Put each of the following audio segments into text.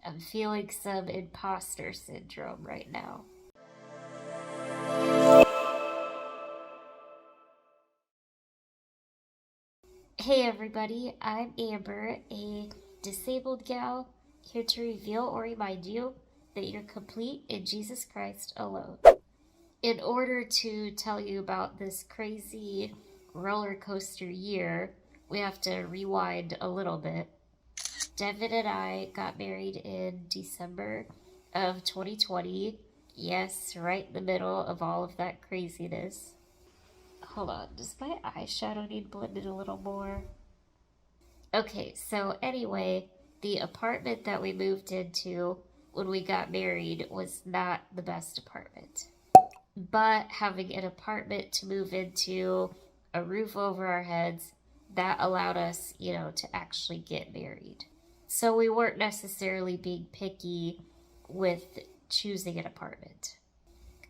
I'm feeling some imposter syndrome right now. Hey everybody, I'm Amber, a disabled gal, here to reveal or remind you that you're complete in Jesus Christ alone. In order to tell you about this crazy roller coaster year, we have to rewind a little bit. Devin and I got married in December of 2020. Yes, right in the middle of all of that craziness. Hold on, does my eyeshadow need blended a little more? Okay, so anyway, the apartment that we moved into when we got married was not the best apartment. But having an apartment to move into, a roof over our heads, that allowed us, to actually get married. So we weren't necessarily being picky with choosing an apartment.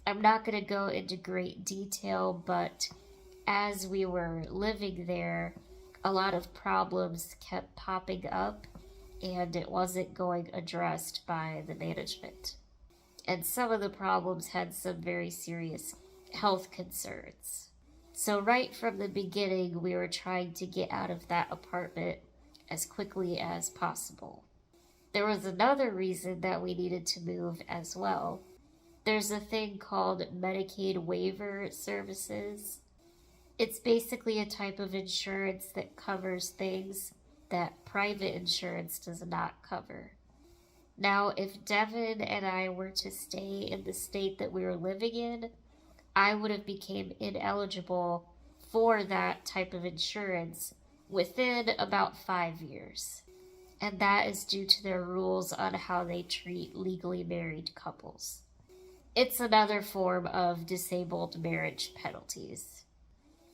I'm not going to go into great detail, but as we were living there, a lot of problems kept popping up and it wasn't going addressed by the management. And some of the problems had some very serious health concerns. So right from the beginning, we were trying to get out of that apartment as quickly as possible. There was another reason that we needed to move as well. There's a thing called Medicaid waiver services. It's basically a type of insurance that covers things that private insurance does not cover. Now, if Devin and I were to stay in the state that we were living in, I would have become ineligible for that type of insurance within about 5 years. And that is due to their rules on how they treat legally married couples. It's another form of disabled marriage penalties.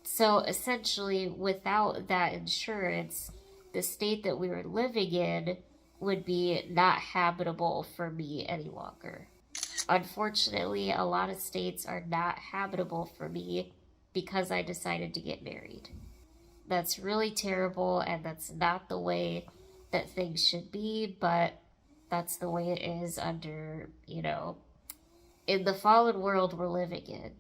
So essentially, without that insurance, the state that we were living in would be not habitable for me any longer. Unfortunately, a lot of states are not habitable for me because I decided to get married. That's really terrible, and that's not the way that things should be, but that's the way it is under, in the fallen world we're living in.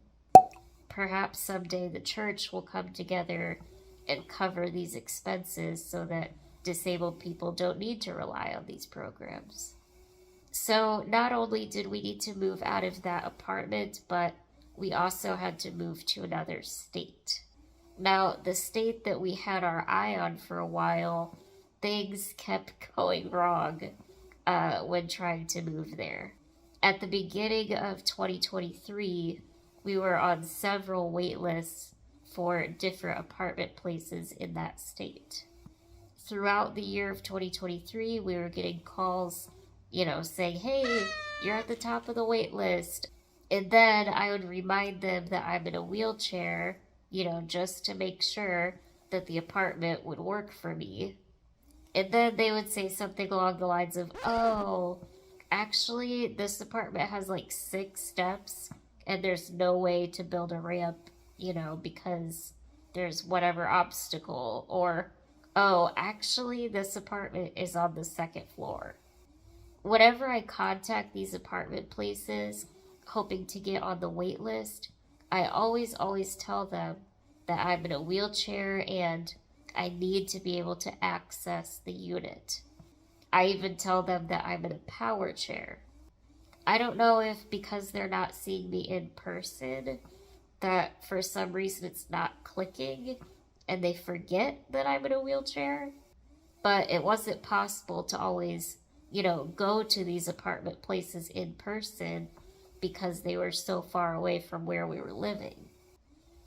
Perhaps someday the church will come together and cover these expenses so that disabled people don't need to rely on these programs. So not only did we need to move out of that apartment, but we also had to move to another state. Now, the state that we had our eye on for a while, things kept going wrong when trying to move there. At the beginning of 2023, we were on several wait lists for different apartment places in that state. Throughout the year of 2023, we were getting calls, saying, hey, you're at the top of the wait list. And then I would remind them that I'm in a wheelchair, just to make sure that the apartment would work for me. And then they would say something along the lines of, oh, actually, this apartment has like 6 steps and there's no way to build a ramp, because there's whatever obstacle. Or, oh, actually, this apartment is on the 2nd floor. Whenever I contact these apartment places, hoping to get on the wait list, I always tell them that I'm in a wheelchair and I need to be able to access the unit. I even tell them that I'm in a power chair. I don't know if because they're not seeing me in person, that for some reason it's not clicking and they forget that I'm in a wheelchair, but it wasn't possible to always, go to these apartment places in person because they were so far away from where we were living.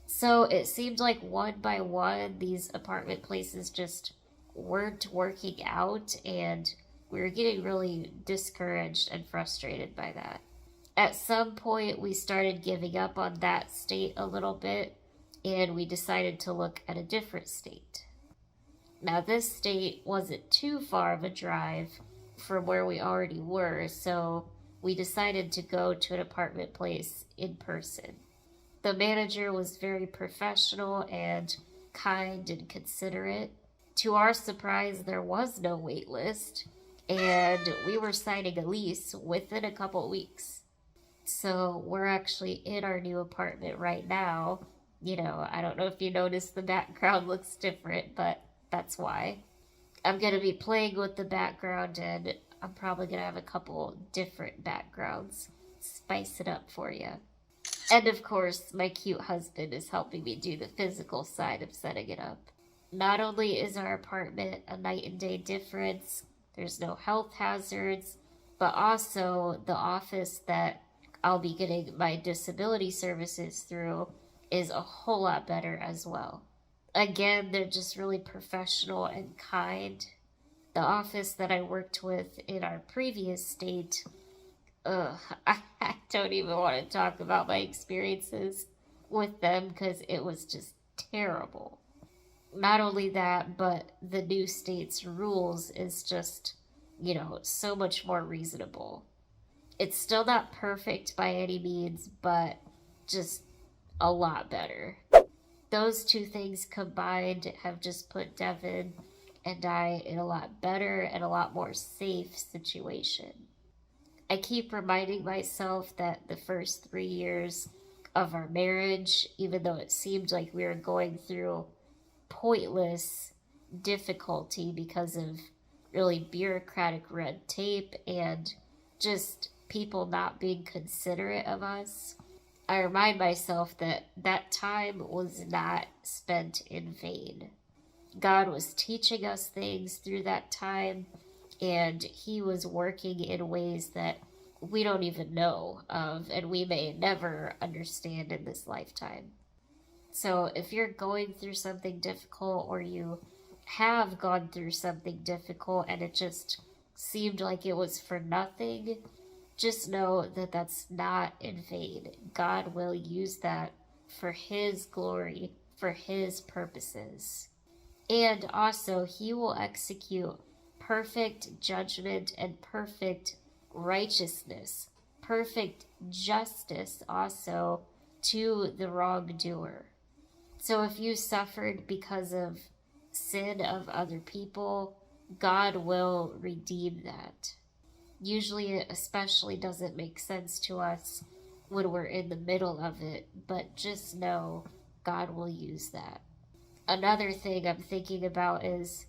So it seemed like one by one, these apartment places just weren't working out, and we were getting really discouraged and frustrated by that. At some point, we started giving up on that state a little bit, and we decided to look at a different state. Now, this state wasn't too far of a drive from where we already were, so we decided to go to an apartment place in person. The manager was very professional and kind and considerate. To our surprise, there was no wait list, and we were signing a lease within a couple weeks. So we're actually in our new apartment right now. I don't know if you noticed the background looks different, but that's why. I'm going to be playing with the background, and I'm probably going to have a couple different backgrounds. Spice it up for you. And of course, my cute husband is helping me do the physical side of setting it up. Not only is our apartment a night and day difference, there's no health hazards, but also the office that I'll be getting my disability services through is a whole lot better as well. Again, they're just really professional and kind. The office that I worked with in our previous state, I don't even want to talk about my experiences with them because it was just terrible. Not only that, but the new state's rules is just, so much more reasonable. It's still not perfect by any means, but just a lot better. Those two things combined have just put Devin and I in a lot better and a lot more safe situation. I keep reminding myself that the first 3 years of our marriage, even though it seemed like we were going through pointless difficulty because of really bureaucratic red tape and just people not being considerate of us, I remind myself that that time was not spent in vain. God was teaching us things through that time, and he was working in ways that we don't even know of, and we may never understand in this lifetime. So if you're going through something difficult, or you have gone through something difficult and it just seemed like it was for nothing, just know that that's not in vain. God will use that for his glory, for his purposes. And also, he will execute perfect judgment and perfect righteousness, perfect justice also to the wrongdoer. So if you suffered because of sin of other people, God will redeem that. Usually it especially doesn't make sense to us when we're in the middle of it, but just know God will use that. Another thing I'm thinking about is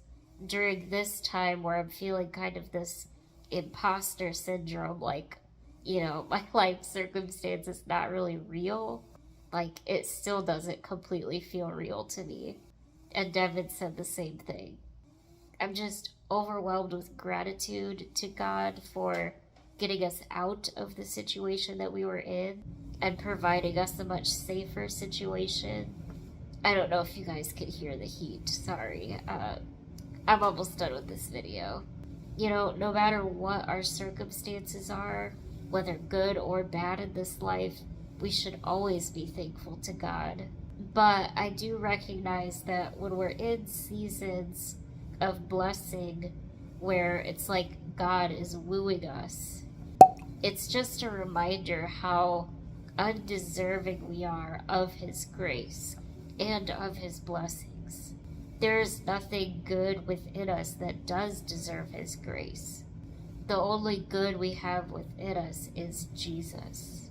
during this time where I'm feeling kind of this imposter syndrome, like, my life circumstance is not really real. Like, it still doesn't completely feel real to me. And Devin said the same thing. I'm just overwhelmed with gratitude to God for getting us out of the situation that we were in and providing us a much safer situation. I don't know if you guys could hear the heat. Sorry. I'm almost done with this video. No matter what our circumstances are, whether good or bad in this life, we should always be thankful to God. But I do recognize that when we're in seasons of blessing where it's like God is wooing us, it's just a reminder how undeserving we are of his grace and of his blessings. There is nothing good within us that does deserve his grace. The only good we have within us is Jesus.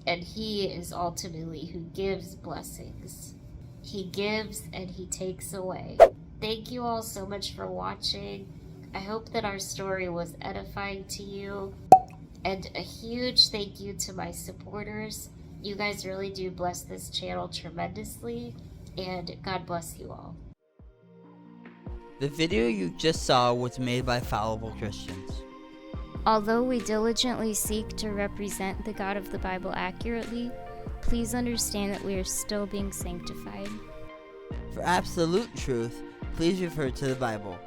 And he is ultimately who gives blessings. He gives and he takes away. Thank you all so much for watching. I hope that our story was edifying to you. And a huge thank you to my supporters. You guys really do bless this channel tremendously. And God bless you all. The video you just saw was made by fallible Christians. Although we diligently seek to represent the God of the Bible accurately, please understand that we are still being sanctified. For absolute truth, please refer to the Bible.